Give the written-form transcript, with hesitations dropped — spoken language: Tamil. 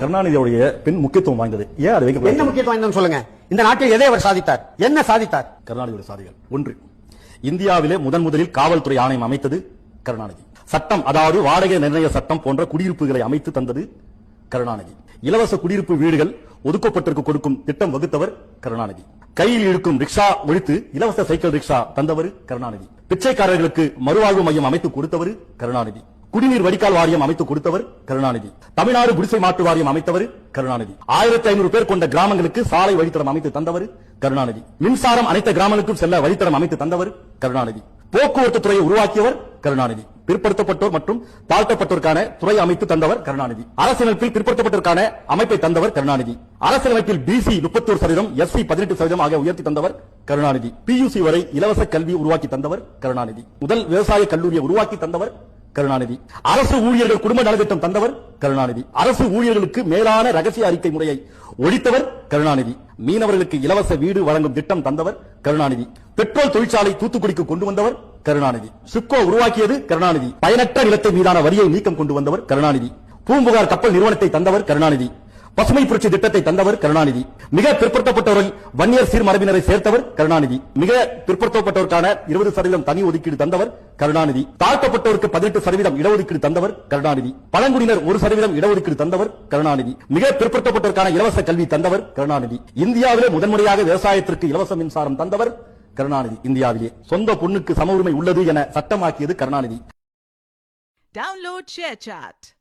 கருணாநிதியுடைய பெண் முக்கியத்துவம் வாய்ந்தது. ஏன் அது வைக்க என்ன முக்கியத்துவம் வாய்ந்தது சொல்லுங்க. இந்த நாட்டில் எதை அவர் சாதித்தார்? என்ன சாதித்தார்? கருணாநிதியுடைய சாதிகள் ஒன்று, இந்தியாவிலே முதலில் காவல்துறை ஆணையம் அமைத்தது கருணாநிதி. சட்டம், அதாவது வாடகை நிர்ணய சட்டம் போன்ற குடியிருப்புகளை அமைத்து தந்தது கருணாநிதி. இலவச குடியிருப்பு வீடுகள் ஒதுக்கப்பட்டிருக்கு கொடுக்கும் திட்டம் வகுத்தவர் கருணாநிதி. கையில் இழுக்கும் ரிக்ஷா ஒழித்து இலவச சைக்கிள் ரிக்ஷா தந்தவர் கருணாநிதி. பிச்சைக்காரர்களுக்கு மறுவாழ்வு மையம் அமைத்து கொடுத்தவர் கருணாநிதி. குடிநீர் வடிகால் வாரியம் அமைத்து கொடுத்தவர் கருணாநிதி. தமிழ்நாடு குடிசை மாற்று வாரியம் அமைத்தவர் கருணாநிதி. 1500 பேர் கொண்ட கிராமங்களுக்கு சாலை வழித்தடம் அமைத்து தந்தவர் கருணாநிதி. மின்சாரம் அனைத்து கிராமங்களுக்கும் செல்ல வழித்தடம் அமைத்து தந்தவர் கருணாநிதி. போக்குவரத்து துறையை உருவாக்கியவர் கருணாநிதி. பிற்படுத்தப்பட்டோர் மற்றும் தாழ்த்தப்பட்டோருக்கான துறை அமைத்து தந்தவர் கருணாநிதி. அரசியலமைப்பில் பிற்படுத்தப்பட்டோருக்கான அமைப்பை தந்தவர் கருணாநிதி. அரசியலமைப்பில் பிசி 31%, எஸ்சி 18% ஆகிய உயர்த்தி தந்தவர் கருணாநிதி. பியூசி வரை இலவச கல்வி உருவாக்கி தந்தவர் கருணாநிதி. முதல் விவசாய கல்லூரியை உருவாக்கி தந்தவர் கருணாநிதி. அரசு ஊழியர்கள் குடும்ப நலத்திட்டம் தந்தவர் கருணாநிதி. அரசு ஊழியர்களுக்கு மேலான ரகசிய அறிக்கை முறையை ஒழித்தவர் கருணாநிதி. மீனவர்களுக்கு இலவச வீடு வழங்கும் திட்டம் தந்தவர் கருணாநிதி. பெட்ரோல் தொழிற்சாலை தூத்துக்குடிக்கு கொண்டு வந்தவர் கருணாநிதி. சிப்கோ உருவாக்கியது கருணாநிதி. பயனற்ற நிலத்தை மீதான வரியை நீக்கம் கொண்டு வந்தவர் கருணாநிதி. பூம்புகார் கப்பல் நிறுவனத்தை தந்தவர் கருணாநிதி. பசுமை புரட்சி திட்டத்தை தந்தவர் கருணாநிதி. மிக பிற்படுத்தப்பட்டவர்கள் வன்னியர் சீர்மரபினரை சேர்த்தவர் கருணாநிதி. மிக பிற்படுத்தப்பட்டோருக்கான 20% தனி ஒதுக்கீடு தந்தவர் கருணாநிதி. தாழ்த்தப்பட்டோருக்கு 18% இடஒதுக்கீடு தந்தவர் கருணாநிதி. பழங்குடியினர் 1% இடஒதுக்கீடு தந்தவர் கருணாநிதி. மிக பிற்படுத்தப்பட்டோருக்கான இலவச கல்வி தந்தவர் கருணாநிதி. இந்தியாவிலே முதன்முறையாக விவசாயத்திற்கு இலவச மின்சாரம் தந்தவர் கருணாநிதி. இந்தியாவிலே சொந்த பொண்ணுக்கு சம உரிமை உள்ளது என சட்டமாக்கியது கருணாநிதி. Download ShareChat.